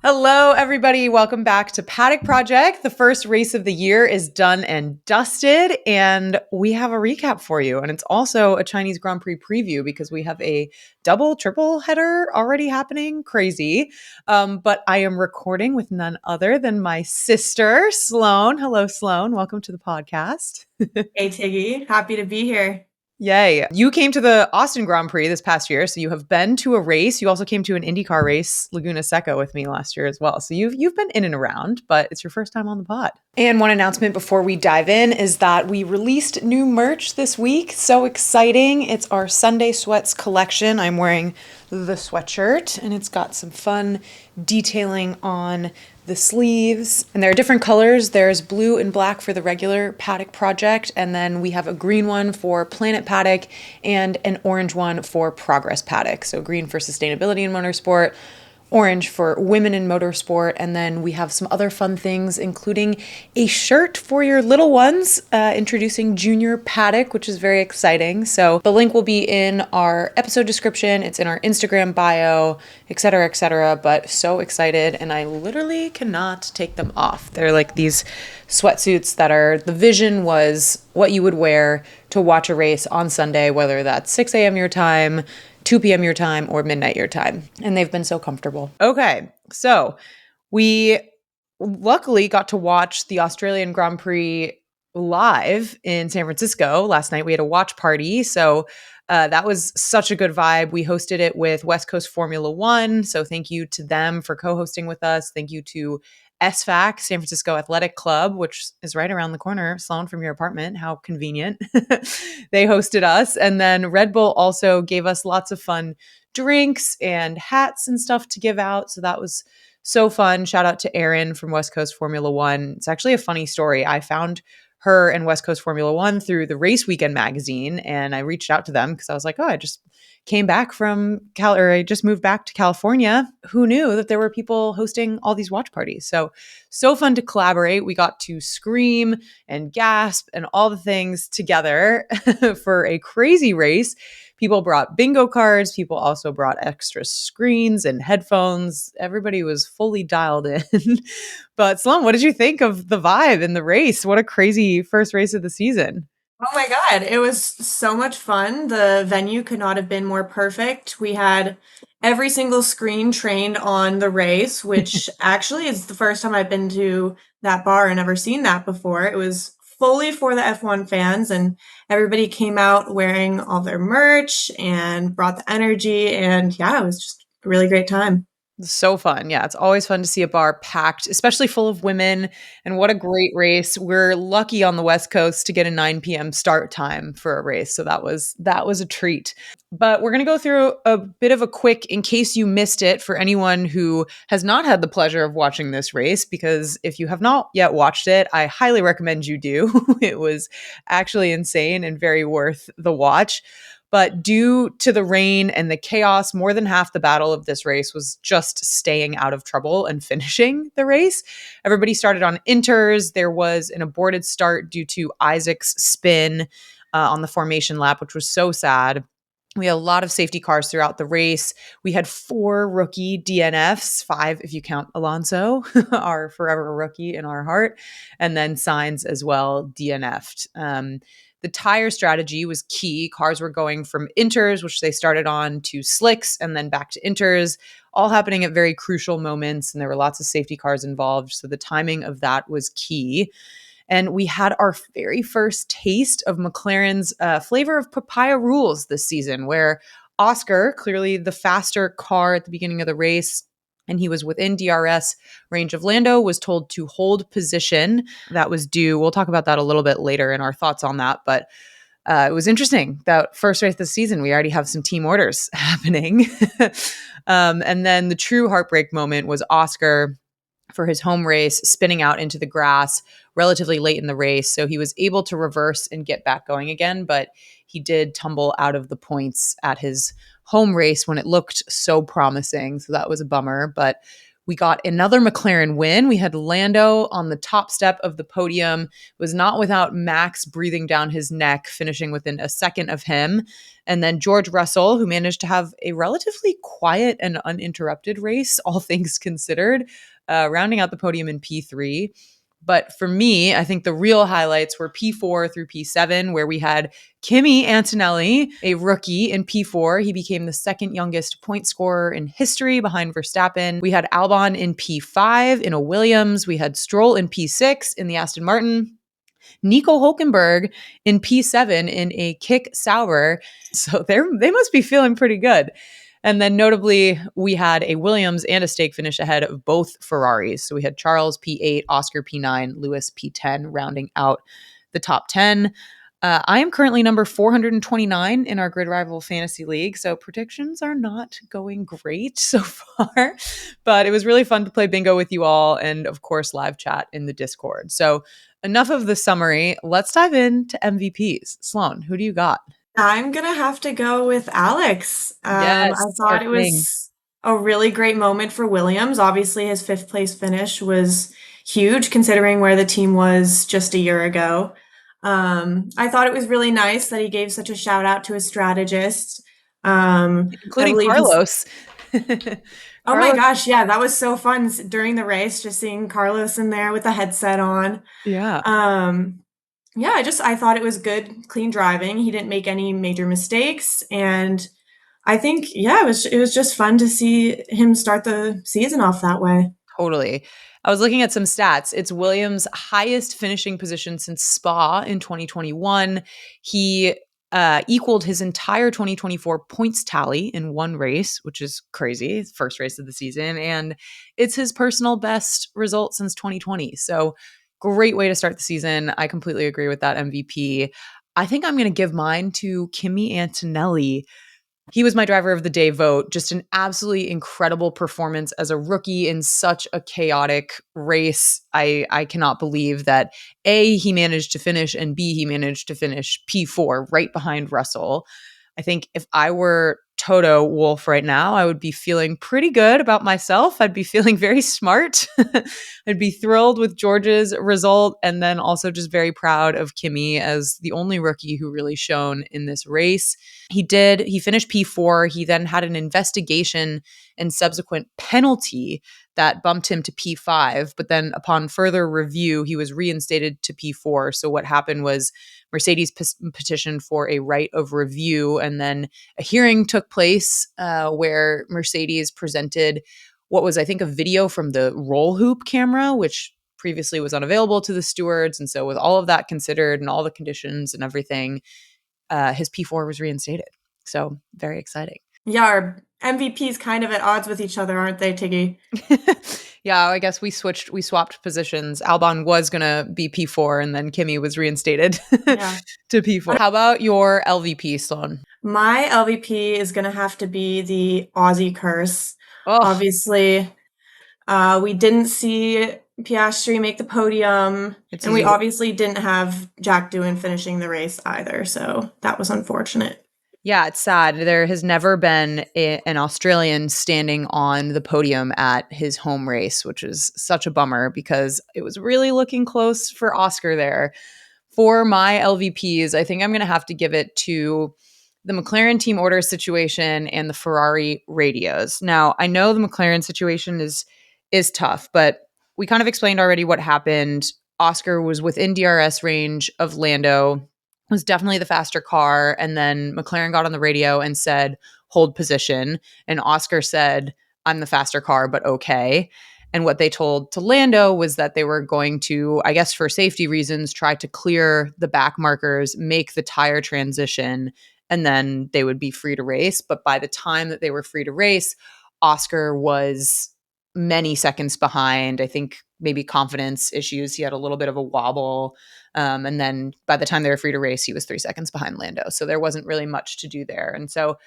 Hello, everybody. Welcome back to Paddock Project. The first race of the year is done and dusted, and we have a recap for you. And it's also a Chinese Grand Prix preview because we have a double, triple header already happening. Crazy. But I am recording with none other than my sister, Sloan. Hello, Sloan. Welcome to the podcast. Hey Tiggy, happy to be here. Yay. You came to the Austin Grand Prix this past year, so you have been to a race. You also came to an IndyCar race, Laguna Seca, with me last year as well. So you've been in and around, but it's your first time on the pod. And one announcement before we dive in is that we released new merch this week. So exciting. It's our Sunday Sweats collection. I'm wearing the sweatshirt and it's got some fun detailing on the sleeves, and there are different colors. There's blue and black for the regular Paddock Project, and then we have a green one for Planet Paddock and an orange one for Progress Paddock. So green for sustainability in motorsport, orange for women in motorsport, and then we have some other fun things, including a shirt for your little ones, introducing Junior Paddock, which is very exciting. So the link will be in our episode description. It's in our Instagram bio, etc., etc. But so excited, and I literally cannot take them off. They're like these sweatsuits that are, the vision was what you would wear to watch a race on Sunday, whether that's 6 a.m. your time, 2 p.m. your time, or midnight your time. And they've been so comfortable. Okay, so we luckily got to watch the Australian Grand Prix live in San Francisco last night. We had a watch party. So that was such a good vibe. We hosted it with West Coast Formula One. So thank you to them for co-hosting with us. Thank you to SFAC, San Francisco Athletic Club, which is right around the corner, Sloan, from your apartment. How convenient. They hosted us. And then Red Bull also gave us lots of fun drinks and hats and stuff to give out. So that was so fun. Shout out to Erin from West Coast Formula One. It's actually a funny story. I found her and West Coast Formula One through the Race Weekend magazine, and I reached out to them because I was like, oh, I just came back from I just moved back to California. Who knew that there were people hosting all these watch parties? So fun to collaborate. We got to scream and gasp and all the things together for a crazy race. People brought bingo cards. People also brought extra screens and headphones. Everybody was fully dialed in. But Sloan, what did you think of the vibe in the race? What a crazy first race of the season. Oh my God, it was so much fun. The venue could not have been more perfect. We had every single screen trained on the race, which actually is the first time I've been to that bar and never seen that before. It was fully for the F1 fans, and everybody came out wearing all their merch and brought the energy. And yeah, it was just a really great time. So fun. Yeah, it's always fun to see a bar packed, especially full of women. And what a great race. We're lucky on the West Coast to get a 9 p.m. start time for a race. So that was a treat. But we're going to go through a bit of a quick, in case you missed it, for anyone who has not had the pleasure of watching this race, because if you have not yet watched it, I highly recommend you do. It was actually insane and very worth the watch. But due to the rain and the chaos, more than half the battle of this race was just staying out of trouble and finishing the race. Everybody started on inters. There was an aborted start due to Isaac's spin on the formation lap, which was so sad. We had a lot of safety cars throughout the race. We had 4 rookie DNFs, 5 if you count Alonso, our forever rookie in our heart, and then Sainz as well DNF'd. The tire strategy was key. Cars were going from inters, which they started on, to slicks and then back to inters, all happening at very crucial moments. And there were lots of safety cars involved. So the timing of that was key. And we had our very first taste of McLaren's flavor of Papaya Rules this season, where Oscar, clearly the faster car at the beginning of the race, and he was within DRS range of Lando, was told to hold position. That was due. We'll talk about that a little bit later in our thoughts on that. But it was interesting that first race this season, we already have some team orders happening. And then the true heartbreak moment was Oscar for his home race, spinning out into the grass relatively late in the race. So he was able to reverse and get back going again, but he did tumble out of the points at his home race when it looked so promising. So that was a bummer, but We got another McLaren win. We had Lando on the top step of the podium. It was not without Max breathing down his neck, finishing within a second of him. And then George Russell, who managed to have a relatively quiet and uninterrupted race, all things considered, rounding out the podium in P3. But for me, I think the real highlights were P4 through P7, where we had Kimi Antonelli, a rookie in P4. He became the second youngest point scorer in history behind Verstappen. We had Albon in P5 in a Williams. We had Stroll in P6 in the Aston Martin. Nico Hulkenberg in P7 in a Kick Sauber. So they must be feeling pretty good. And then notably, we had a Williams and a stake finish ahead of both Ferraris. So we had Charles P8, Oscar P9, Lewis P10, rounding out the top 10. I am currently number 429 in our Grid Rival Fantasy League, so predictions are not going great so far. But it was really fun to play bingo with you all and, of course, live chat in the Discord. So enough of the summary. Let's dive into MVPs. Sloan, who do you got? I'm gonna have to go with Alex. I Yes, our thought it king. was a really great moment for Williams. Obviously, his fifth place finish was huge considering where the team was just a year ago. I thought it was really nice that he gave such a shout out to his strategist. I Including believe he's, Carlos. oh my Carlos, gosh, yeah, that was so fun during the race, just seeing Carlos in there with the headset on. yeah, Um, yeah, I thought it was good, clean driving. He didn't make any major mistakes, and I think yeah, it was just fun to see him start the season off that way. totally. I was looking at some stats. It's Williams' highest finishing position since Spa in 2021. He equaled his entire 2024 points tally in one race, which is crazy. First race of the season. And it's his personal best result since 2020. So great way to start the season. I completely agree with that MVP. I think I'm going to give mine to Kimi Antonelli. He was my driver of the day vote. Just an absolutely incredible performance as a rookie in such a chaotic race. I cannot believe that A, he managed to finish, and B, he managed to finish P4 right behind Russell. I think if I were Toto Wolff right now, I would be feeling pretty good about myself. I'd be feeling very smart. I'd be thrilled with George's result, and then also just very proud of Kimi as the only rookie who really shone in this race. He finished P4. He then had an investigation and subsequent penalty that bumped him to P5. But then upon further review, he was reinstated to P4. So what happened was Mercedes petitioned for a right of review. And then a hearing took place where Mercedes presented what was, I think, a video from the roll hoop camera, which previously was unavailable to the stewards. And so with all of that considered and all the conditions and everything, his P4 was reinstated. So very exciting. Yeah, our MVPs kind of at odds with each other, aren't they, Tiggy? Yeah, I guess we swapped positions. Albon was going to be P4 and then Kimi was reinstated Yeah. to P4. How about your LVP, Sloan? My LVP is gonna have to be the Aussie curse. Oh, Obviously, we didn't see Piastri make the podium, it's and we easy to. obviously didn't have Jack Doohan finishing the race either, so that was unfortunate. Yeah, it's sad. There has never been an Australian standing on the podium at his home race, which is such a bummer because it was really looking close for Oscar there. For my LVPs, I think I'm going to have to give it to the McLaren team order situation and the Ferrari radios. Now, I know the McLaren situation is tough, but we kind of explained already what happened. Oscar was within DRS range of Lando, was definitely the faster car, and then McLaren got on the radio and said, "Hold position." And Oscar said, "I'm the faster car, but okay." And what they told to Lando was that they were going to, I guess for safety reasons, try to clear the back markers, make the tire transition, and then they would be free to race. But by the time that they were free to race, Oscar was many seconds behind. I think maybe confidence issues. He had a little bit of a wobble. And then by the time they were free to race, he was 3 seconds behind Lando. So there wasn't really much to do there. And so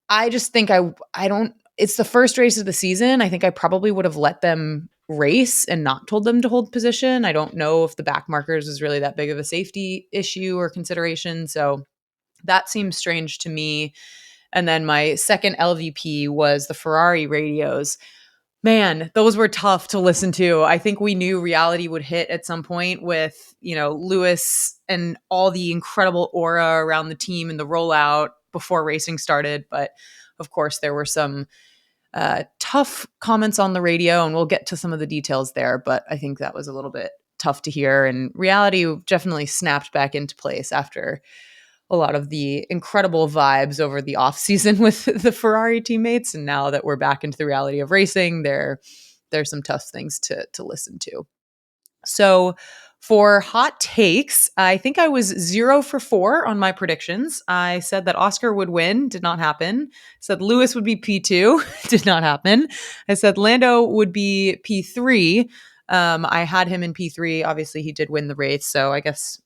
I just think I don't it's the first race of the season. I think I probably would have let them race and not told them to hold position. I don't know if the back markers is really that big of a safety issue or consideration. So that seems strange to me. And then my second LVP was the Ferrari radios. Man, those were tough to listen to. I think we knew reality would hit at some point with, Lewis and all the incredible aura around the team and the rollout before racing started. But of course, there were some tough comments on the radio, and we'll get to some of the details there. But I think that was a little bit tough to hear. And reality definitely snapped back into place after a lot of the incredible vibes over the off season with the Ferrari teammates. And now that we're back into the reality of racing, there's some tough things to listen to. So for hot takes, I think I was 0 for 4 on my predictions. I said that Oscar would win, did not happen. Said Lewis would be P2, did not happen. I said Lando would be P3. I had him in P3. Obviously, he did win the race, so I guess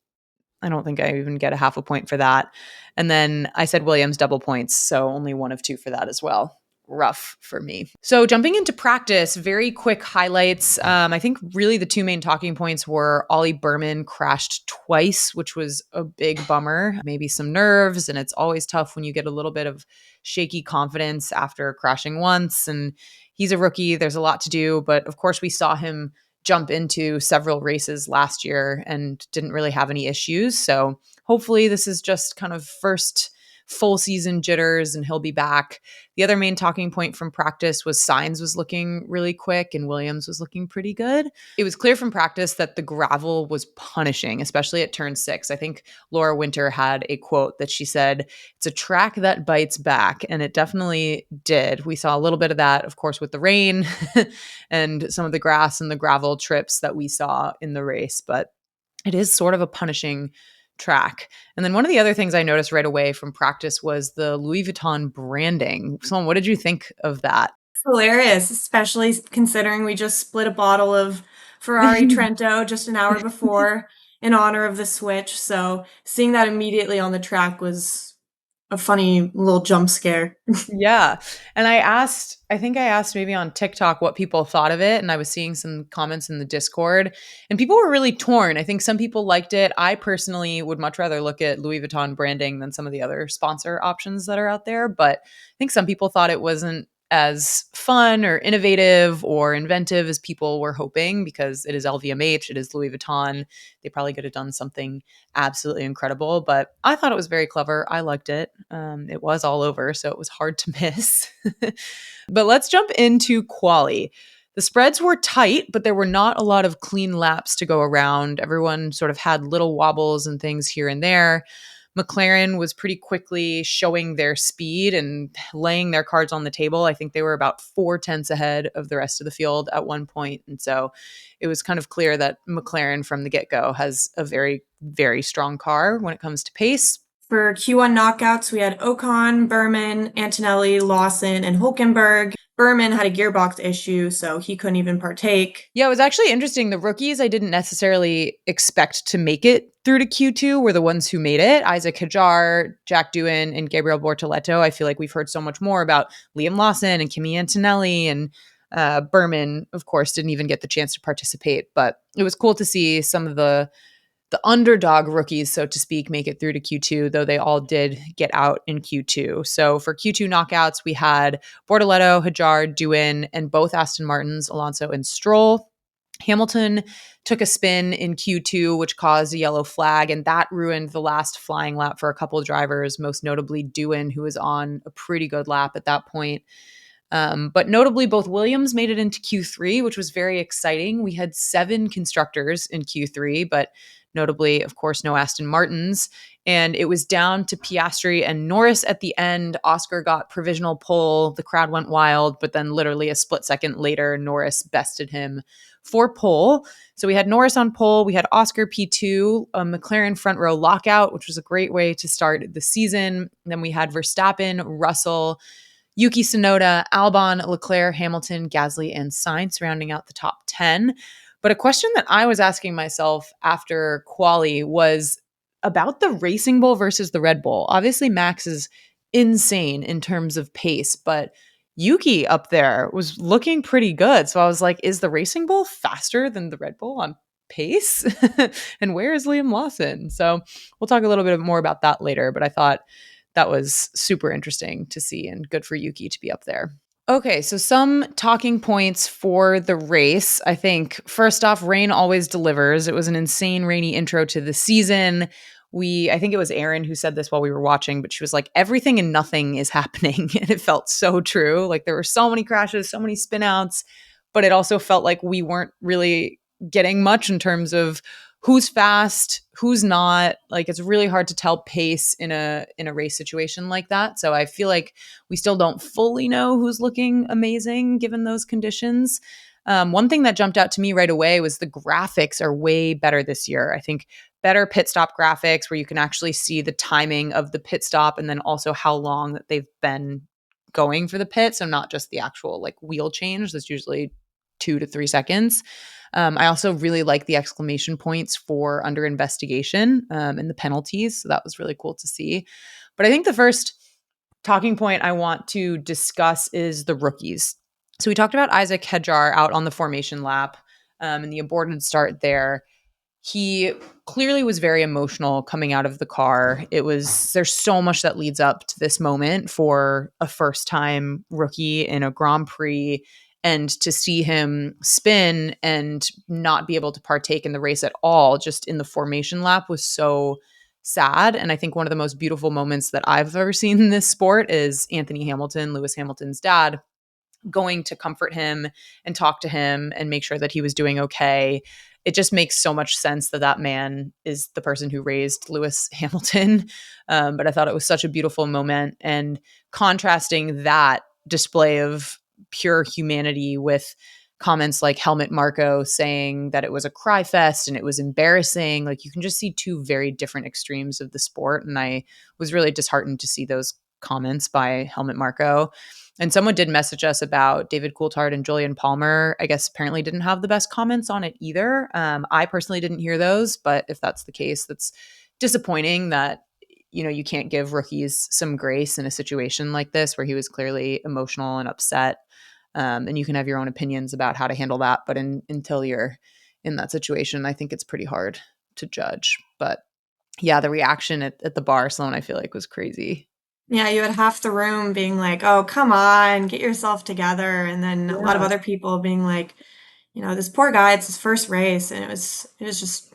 I don't think I even get a half a point for that. And then I said Williams double points, so only 1 of 2 for that as well. Rough for me. So jumping into practice, very quick highlights. I think really the two main talking points were Ollie Berman crashed twice, which was a big bummer. Maybe some nerves, and it's always tough when you get a little bit of shaky confidence after crashing once. And he's a rookie. There's a lot to do, but of course we saw him jump into several races last year and didn't really have any issues. So hopefully this is just kind of first full season jitters and he'll be back. The other main talking point from practice was Sainz was looking really quick and Williams was looking pretty good. It was clear from practice that the gravel was punishing, especially at turn 6. I think Laura Winter had a quote that she said, "It's a track that bites back." And it definitely did. We saw a little bit of that, of course, with the rain and some of the grass and the gravel trips that we saw in the race. But it is sort of a punishing track. And then one of the other things I noticed right away from practice was the Louis Vuitton branding. Sloan, what did you think of that? It's hilarious, especially considering we just split a bottle of Ferrari Trento just an hour before in honor of the switch. So seeing that immediately on the track was a funny little jump scare. Yeah. And I think I asked maybe on TikTok what people thought of it. And I was seeing some comments in the Discord, and people were really torn. I think some people liked it. I personally would much rather look at Louis Vuitton branding than some of the other sponsor options that are out there. But I think some people thought it wasn't as fun or innovative or inventive as people were hoping because it is LVMH, it is Louis Vuitton. They probably could have done something absolutely incredible, but I thought it was very clever. I liked it. It was all over, so it was hard to miss. But let's jump into quali. The spreads were tight, but there were not a lot of clean laps to go around. Everyone sort of had little wobbles and things here and there. McLaren was pretty quickly showing their speed and laying their cards on the table. I think they were about 4 tenths ahead of the rest of the field at one point. And so it was kind of clear that McLaren from the get-go has a very, very strong car when it comes to pace. For Q1 knockouts, we had Ocon, Berman, Antonelli, Lawson, and Hulkenberg. Berman had a gearbox issue, so he couldn't even partake. Yeah, it was actually interesting. The rookies I didn't necessarily expect to make it through to Q2 were the ones who made it. Isaac Hajar, Jack Doohan, and Gabriel Bortoleto. I feel like we've heard so much more about Liam Lawson and Kimi Antonelli, and Berman, of course, didn't even get the chance to participate. But it was cool to see some of the underdog rookies, so to speak, make it through to Q2, though they all did get out in Q2. So for Q2 knockouts, we had Bortoleto, Hajar, Doohan, and both Aston Martins, Alonso and Stroll. Hamilton took a spin in Q2, which caused a yellow flag, and that ruined the last flying lap for a couple of drivers, most notably Doohan, who was on a pretty good lap at that point. But notably, both Williams made it into Q3, which was very exciting. We had 7 constructors in Q3, but notably, of course, no Aston Martins. And it was down to Piastri and Norris at the end. Oscar got provisional pole. The crowd went wild, but then literally a split second later, Norris bested him for pole. So we had Norris on pole. We had Oscar P2, a McLaren front row lockout, which was a great way to start the season. And then we had Verstappen, Russell, Yuki Tsunoda, Albon, Leclerc, Hamilton, Gasly, and Sainz rounding out the top 10. But a question that I was asking myself after quali was about the Racing Bull versus the Red Bull. Obviously, Max is insane in terms of pace, but Yuki up there was looking pretty good. So I was like, is the Racing Bull faster than the Red Bull on pace? And where is Liam Lawson? So we'll talk a little bit more about that later, but I thought that was super interesting to see and good for Yuki to be up there. Okay, so some talking points for the race. I think first off, rain always delivers. It was an insane rainy intro to the season. I think it was Erin who said this while we were watching, but she was like, everything and nothing is happening. And it felt so true. Like there were so many crashes, so many spinouts, but it also felt like we weren't really getting much in terms of who's fast, who's not. Like it's really hard to tell pace in a race situation like that. So I feel like we still don't fully know who's looking amazing given those conditions. One thing that jumped out to me right away was the graphics are way better this year. I think better pit stop graphics where you can actually see the timing of the pit stop and then also how long that they've been going for the pit. So not just the actual like wheel change. That's usually 2 to 3 seconds. I also really like the exclamation points for under investigation and the penalties. So that was really cool to see. But I think the first talking point I want to discuss is the rookies. So we talked about Isaac Hedjar out on the formation lap and the aborted start there. He clearly was very emotional coming out of the car. There's so much that leads up to this moment for a first time rookie in a Grand Prix. And to see him spin and not be able to partake in the race at all, just in the formation lap, was so sad. And I think one of the most beautiful moments that I've ever seen in this sport is Anthony Hamilton, Lewis Hamilton's dad, going to comfort him and talk to him and make sure that he was doing okay. It just makes so much sense that that man is the person who raised Lewis Hamilton. But I thought it was such a beautiful moment, and contrasting that display of pure humanity with comments like Helmut Marko saying that it was a cry fest and it was embarrassing. Like you can just see two very different extremes of the sport. And I was really disheartened to see those comments by Helmut Marko. And someone did message us about David Coulthard and Julian Palmer. I guess apparently didn't have the best comments on it either. I personally didn't hear those, but if that's the case, that's disappointing that you can't give rookies some grace in a situation like this where he was clearly emotional and upset. And you can have your own opinions about how to handle that, but until you're in that situation, I think it's pretty hard to judge. But yeah, the reaction at the bar, Sloan, I feel like was crazy. Yeah, you had half the room being like, "Oh, come on, get yourself together," and then a lot of Yeah. other people being like, "This poor guy, it's his first race," and it was just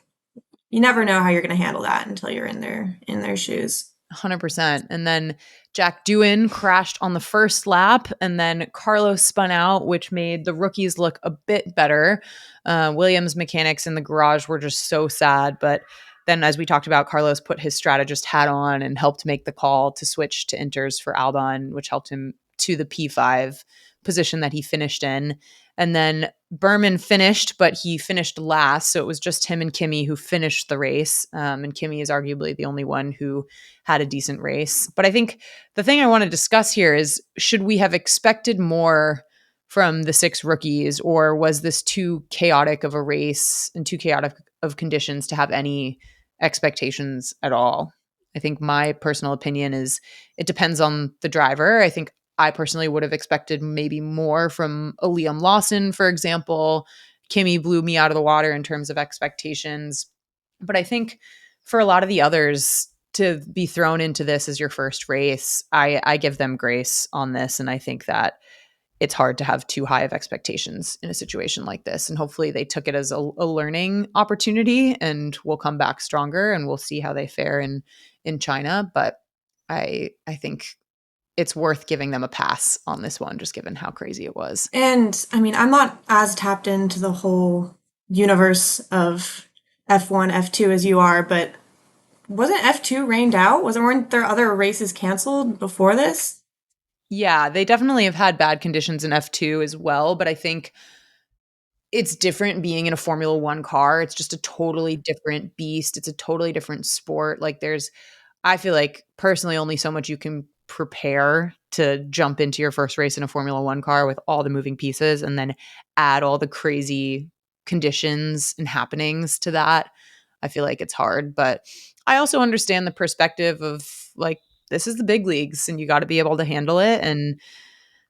you never know how you're going to handle that until you're in their shoes. 100%. And then Jack Doohan crashed on the first lap, and then Carlos spun out, which made the rookies look a bit better. Williams mechanics in the garage were just so sad. But then, as we talked about, Carlos put his strategist hat on and helped make the call to switch to inters for Albon, which helped him to the P5 position that he finished in. And then Berman finished, but he finished last. So it was just him and Kimi who finished the race. And Kimi is arguably the only one who had a decent race. But I think the thing I want to discuss here is, should we have expected more from the six rookies, or was this too chaotic of a race and too chaotic of conditions to have any expectations at all? I think my personal opinion is it depends on the driver. I think I personally would have expected maybe more from a Liam Lawson, for example. Kimi blew me out of the water in terms of expectations. But I think for a lot of the others to be thrown into this as your first race, I give them grace on this. And I think that it's hard to have too high of expectations in a situation like this. And hopefully they took it as a learning opportunity and will come back stronger, and we'll see how they fare in China. But I think it's worth giving them a pass on this one, just given how crazy it was. And I mean, I'm not as tapped into the whole universe of F1, F2 as you are, but wasn't F2 rained out? Weren't there other races canceled before this? Yeah, they definitely have had bad conditions in F2 as well, but I think it's different being in a Formula One car. It's just a totally different beast. It's a totally different sport. Like, I feel like personally only so much you can prepare to jump into your first race in a Formula One car with all the moving pieces and then add all the crazy conditions and happenings to that. I feel like it's hard, but I also understand the perspective of like, this is the big leagues and you got to be able to handle it. And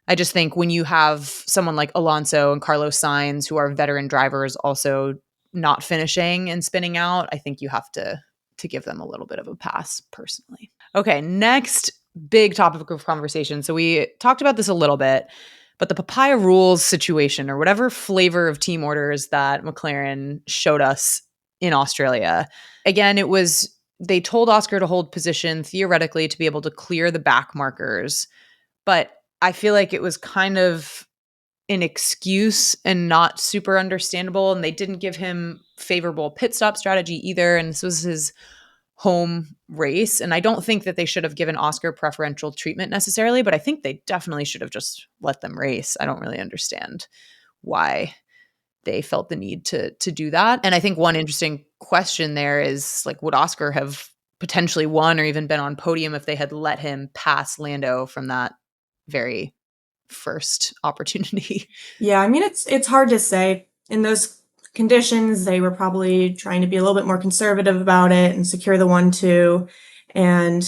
I just think when you have someone like Alonso and Carlos Sainz, who are veteran drivers, also not finishing and spinning out, I think you have to give them a little bit of a pass personally. Okay, next big topic of conversation. So we talked about this a little bit, But the Papaya Rules situation, or whatever flavor of team orders that McLaren showed us in Australia, again, they told Oscar to hold position theoretically to be able to clear the back markers. But I feel like it was kind of an excuse and not super understandable. And they didn't give him favorable pit stop strategy either. And this was his home race. And I don't think that they should have given Oscar preferential treatment necessarily, but I think they definitely should have just let them race. I don't really understand why they felt the need to do that. And I think one interesting question there is, like, would Oscar have potentially won or even been on podium if they had let him pass Lando from that very first opportunity? Yeah, I mean it's hard to say. In those conditions, they were probably trying to be a little bit more conservative about it and secure the 1-2 and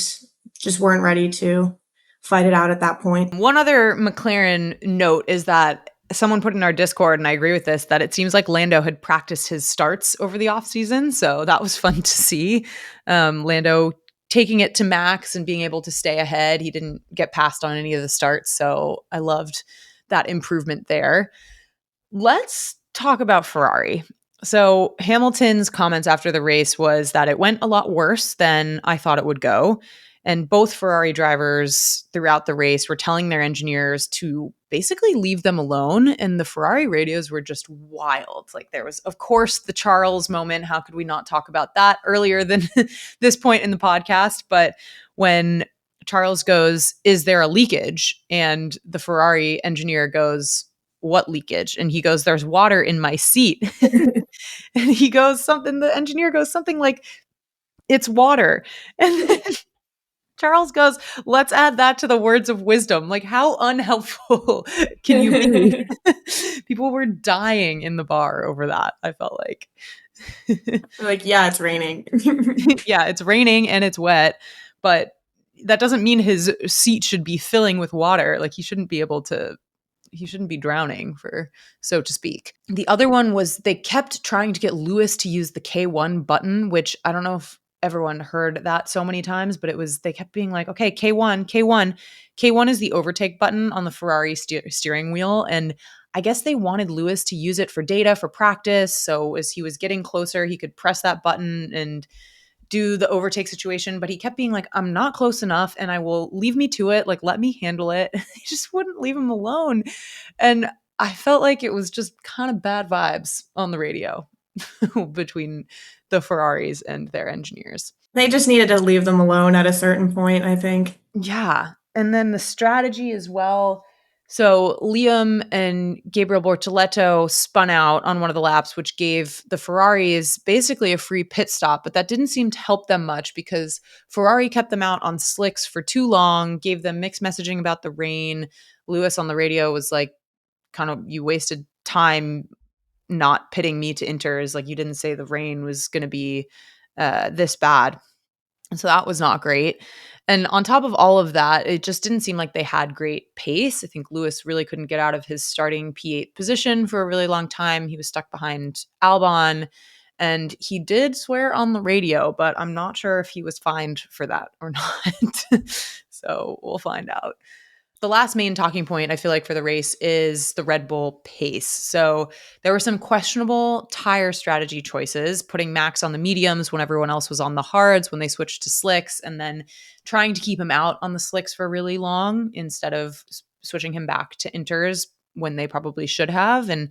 just weren't ready to fight it out at that point. One other McLaren note is that someone put in our Discord, and I agree with this, that it seems like Lando had practiced his starts over the offseason. So that was fun to see. Lando taking it to max and being able to stay ahead. He didn't get passed on any of the starts. So I loved that improvement there. Let's talk about Ferrari. So Hamilton's comments after the race was that it went a lot worse than I thought it would go. And both Ferrari drivers throughout the race were telling their engineers to basically leave them alone. And the Ferrari radios were just wild. Like, there was, of course, the Charles moment. How could we not talk about that earlier than this point in the podcast? But when Charles goes, "Is there a leakage?" And the Ferrari engineer goes, "What leakage?" And he goes, "There's water in my seat." And the engineer goes something like, "It's water." And then Charles goes, "Let's add that to the words of wisdom." Like, how unhelpful can you be? People were dying in the bar over that, I felt like. Like, yeah, it's raining. Yeah, it's raining and it's wet, but that doesn't mean his seat should be filling with water. Like, he shouldn't be drowning, for so to speak. The other one was they kept trying to get Lewis to use the K1 button, which I don't know if everyone heard that so many times, but they kept being like, okay, K1, K1. K1 is the overtake button on the Ferrari steering wheel. And I guess they wanted Lewis to use it for data, for practice. So as he was getting closer, he could press that button and do the overtake situation, but he kept being like, "I'm not close enough and I will leave me to it. Like, let me handle it." He just wouldn't leave him alone. And I felt like it was just kind of bad vibes on the radio between the Ferraris and their engineers. They just needed to leave them alone at a certain point, I think. Yeah. And then the strategy as well. So Liam and Gabriel Bortoleto spun out on one of the laps, which gave the Ferraris basically a free pit stop, but that didn't seem to help them much because Ferrari kept them out on slicks for too long, gave them mixed messaging about the rain. Lewis on the radio was like, kind of, "You wasted time not pitting me to inters. Like, you didn't say the rain was going to be this bad." And so that was not great. And on top of all of that, it just didn't seem like they had great pace. I think Lewis really couldn't get out of his starting P8 position for a really long time. He was stuck behind Albon, and he did swear on the radio, but I'm not sure if he was fined for that or not. So we'll find out. The last main talking point, I feel like, for the race is the Red Bull pace. So there were some questionable tire strategy choices, putting Max on the mediums when everyone else was on the hards when they switched to slicks, and then trying to keep him out on the slicks for really long instead of switching him back to inters when they probably should have. And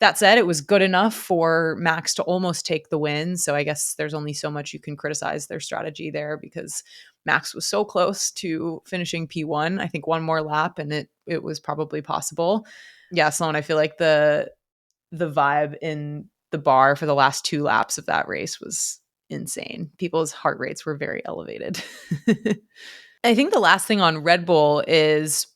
that said, it was good enough for Max to almost take the win. So I guess there's only so much you can criticize their strategy there, because Max was so close to finishing P1. I think one more lap and it was probably possible. Yeah, Sloan, I feel like the vibe in the bar for the last 2 laps of that race was insane. People's heart rates were very elevated. I think the last thing on Red Bull is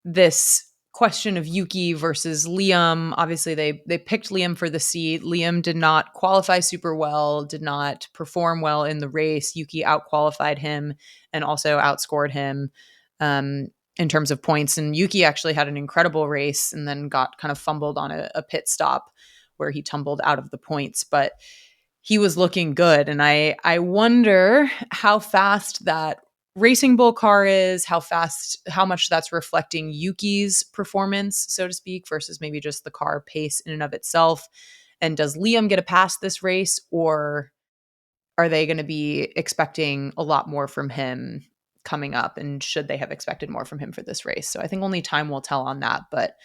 this question of Yuki versus Liam. Obviously, they picked Liam for the seat. Liam did not qualify super well, did not perform well in the race. Yuki outqualified him and also outscored him in terms of points. And Yuki actually had an incredible race and then got kind of fumbled on a pit stop where he tumbled out of the points. But he was looking good. And I wonder how fast that Racing Bull car is, how fast, how much that's reflecting Yuki's performance, so to speak, versus maybe just the car pace in and of itself. And does Liam get a pass this race, or are they going to be expecting a lot more from him coming up? And should they have expected more from him for this race? So I think only time will tell on that, but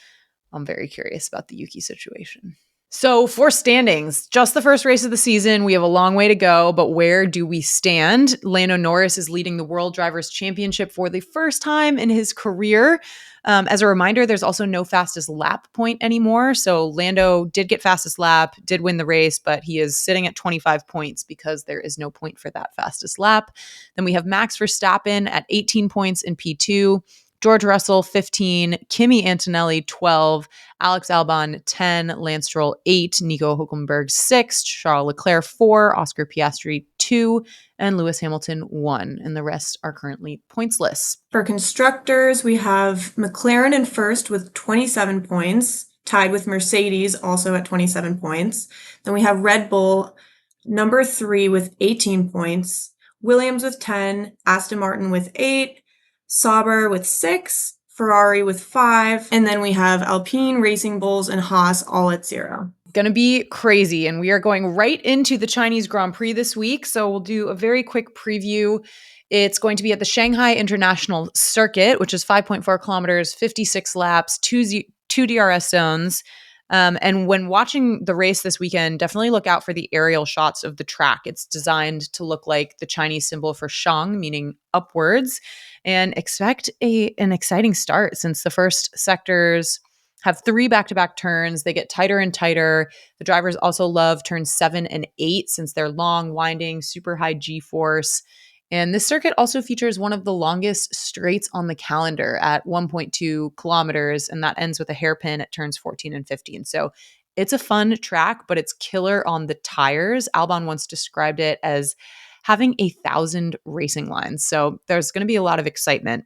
I'm very curious about the Yuki situation. So for standings, just the first race of the season. We have a long way to go, but where do we stand? Lando Norris is leading the World Drivers' Championship for the first time in his career. As a reminder, there's also no fastest lap point anymore. So Lando did get fastest lap, did win the race, but he is sitting at 25 points because there is no point for that fastest lap. Then we have Max Verstappen at 18 points in P2. George Russell, 15, Kimi Antonelli, 12, Alex Albon, 10, Lance Stroll, 8, Nico Hülkenberg, 6, Charles Leclerc, 4, Oscar Piastri, 2, and Lewis Hamilton, 1. And the rest are currently pointsless. For constructors, we have McLaren in first with 27 points, tied with Mercedes also at 27 points. Then we have Red Bull, number 3 with 18 points, Williams with 10, Aston Martin with 8, Sauber with 6, Ferrari with 5, and then we have Alpine, Racing Bulls, and Haas all at 0. Going to be crazy. And we are going right into the Chinese Grand Prix this week. So we'll do a very quick preview. It's going to be at the Shanghai International Circuit, which is 5.4 kilometers, 56 laps, two DRS zones. And when watching the race this weekend, definitely look out for the aerial shots of the track. It's designed to look like the Chinese symbol for Shang, meaning upwards, and expect an exciting start since the first sectors have 3 back-to-back turns. They get tighter and tighter. The drivers also love turns 7 and 8 since they're long, winding, super high G-force. And this circuit also features one of the longest straights on the calendar at 1.2 kilometers, and that ends with a hairpin at turns 14 and 15. So it's a fun track, but it's killer on the tires. Albon once described it as having 1,000 racing lines. So there's going to be a lot of excitement.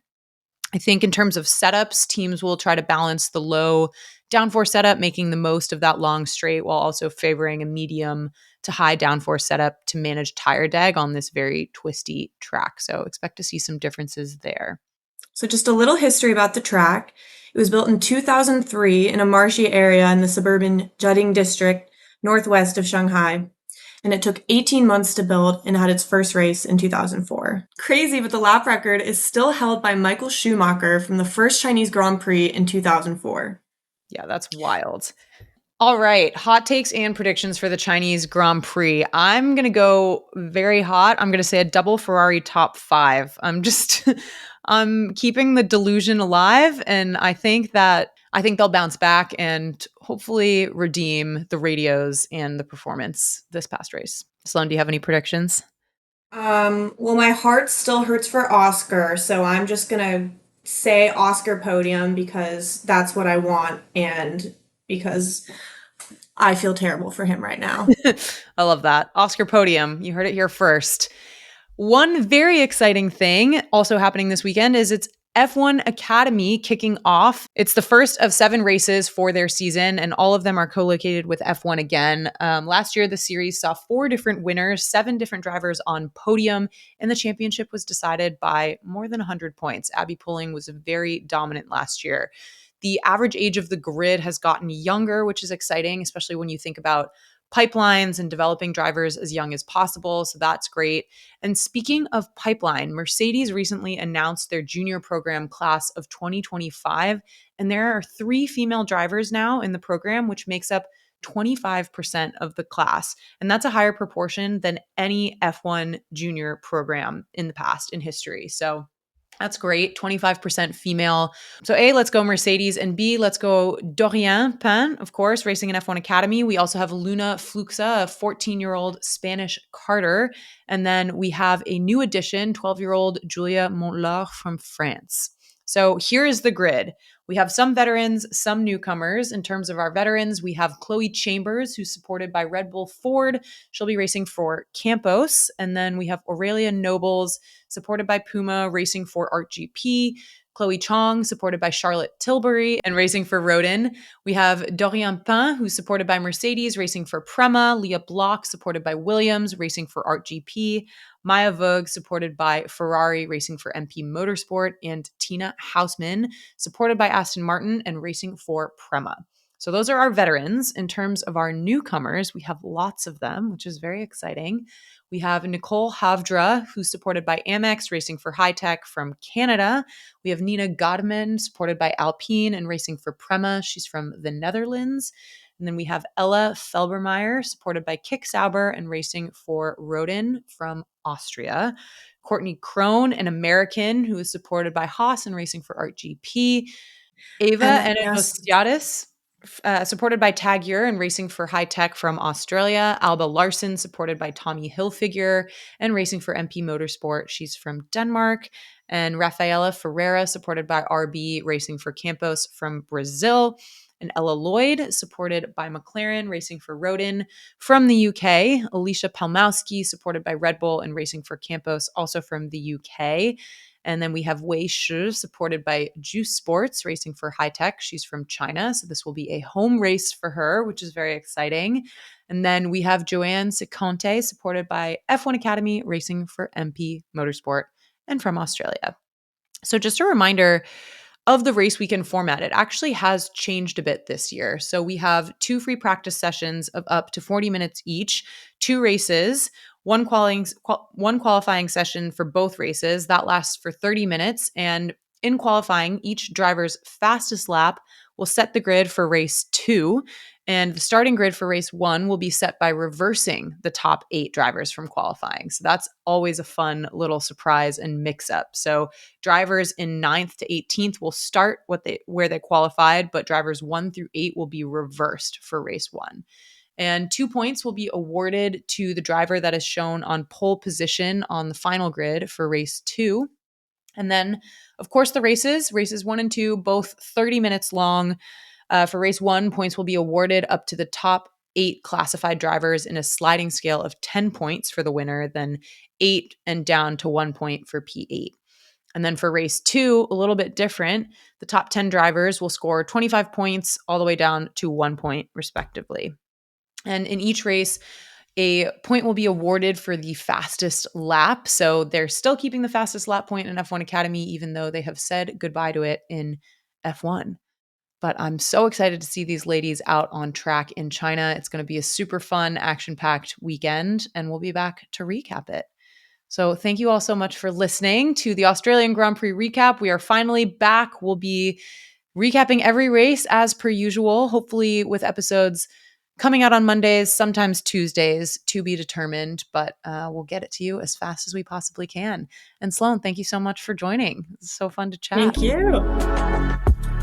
I think in terms of setups, teams will try to balance the low downforce setup, making the most of that long straight while also favoring a medium to high downforce setup to manage tire drag on this very twisty track. So expect to see some differences there. So just a little history about the track. It was built in 2003 in a marshy area in the suburban Jiading district, northwest of Shanghai. And it took 18 months to build and had its first race in 2004. Crazy, but the lap record is still held by Michael Schumacher from the first Chinese Grand Prix in 2004. Yeah, that's wild. All right, hot takes and predictions for the Chinese Grand Prix. I'm going to go very hot. I'm going to say a double Ferrari top 5. I'm keeping the delusion alive, and I think they'll bounce back and hopefully redeem the radios and the performance this past race. Sloan, do you have any predictions? Well, my heart still hurts for Oscar, so I'm just gonna say Oscar podium because that's what I want and because I feel terrible for him right now. I love that. Oscar podium. You heard it here first. One very exciting thing also happening this weekend is it's F1 Academy kicking off. It's the first of 7 races for their season, and all of them are co-located with F1 again. Last year, the series saw 4 different winners, 7 different drivers on podium, and the championship was decided by more than 100 points. Abby Pulling was very dominant last year. The average age of the grid has gotten younger, which is exciting, especially when you think about pipelines and developing drivers as young as possible. So that's great. And speaking of pipeline, Mercedes recently announced their junior program class of 2025. And there are 3 female drivers now in the program, which makes up 25% of the class. And that's a higher proportion than any F1 junior program in the past in history. So that's great. 25% female. So A, let's go Mercedes, and B, let's go Dorian Pan, of course, racing in F1 Academy. We also have Luna Fluxa, a 14-year-old Spanish karter. And then we have a new addition, 12-year-old Julia Montlar from France. So here is the grid. We have some veterans, some newcomers. In terms of our veterans, we have Chloe Chambers, who's supported by Red Bull Ford. She'll be racing for Campos. And then we have Aurelia Nobles, supported by Puma, racing for Art GP. Chloe Chong, supported by Charlotte Tilbury and racing for Rodin. We have Dorian Pain, who's supported by Mercedes, racing for Prema. Leah Block, supported by Williams, racing for Art GP. Maya Vogue, supported by Ferrari, racing for MP Motorsport. And Tina Hausman, supported by Aston Martin and racing for Prema. So those are our veterans. In terms of our newcomers, we have lots of them, which is very exciting. We have Nicole Havdra, who's supported by Amex, racing for High Tech from Canada. We have Nina Godman, supported by Alpine and racing for Prema. She's from the Netherlands. And then we have Ella Felbermeyer, supported by Kick Sauber and racing for Rodin from Austria. Courtney Crone, an American who is supported by Haas and racing for Art GP. Ava And yes, Enosiadis, supported by Tagyur and racing for High Tech from Australia. Alba Larson, supported by Tommy Hilfiger and racing for MP Motorsport. She's from Denmark. And Rafaela Ferreira, supported by RB, racing for Campos from Brazil. And Ella Lloyd, supported by McLaren, racing for Rodin from the UK. Alicia Palmowski, supported by Red Bull and racing for Campos, also from the UK. And then we have Wei Shi, supported by Juice Sports, racing for High Tech. She's from China, so this will be a home race for her, which is very exciting. And then we have Joanne Seconte, supported by F1 Academy, racing for MP Motorsport and from Australia. So just a reminder of the race weekend format. It actually has changed a bit this year. So we have 2 free practice sessions of up to 40 minutes each, 2 races, one qualifying session for both races. That lasts for 30 minutes. And in qualifying, each driver's fastest lap will set the grid for race 2. And the starting grid for race 1 will be set by reversing the top 8 drivers from qualifying. So that's always a fun little surprise and mix up. So drivers in 9th to 18th will start where they qualified, but drivers 1 through 8 will be reversed for race 1. And 2 points will be awarded to the driver that is shown on pole position on the final grid for race 2. And then, of course, the races 1 and 2, both 30 minutes long. For race 1, points will be awarded up to the top 8 classified drivers in a sliding scale of 10 points for the winner, then 8 and down to 1 point for P8. And then for race 2, a little bit different. The top 10 drivers will score 25 points all the way down to 1 point, respectively. And in each race, a point will be awarded for the fastest lap. So they're still keeping the fastest lap point in F1 Academy, even though they have said goodbye to it in F1. But I'm so excited to see these ladies out on track in China. It's going to be a super fun, action-packed weekend, and we'll be back to recap it. So thank you all so much for listening to the Australian Grand Prix recap. We are finally back. We'll be recapping every race as per usual, hopefully with episodes coming out on Mondays, sometimes Tuesdays, to be determined, but we'll get it to you as fast as we possibly can. And Sloan, thank you so much for joining. It's so fun to chat. thank you.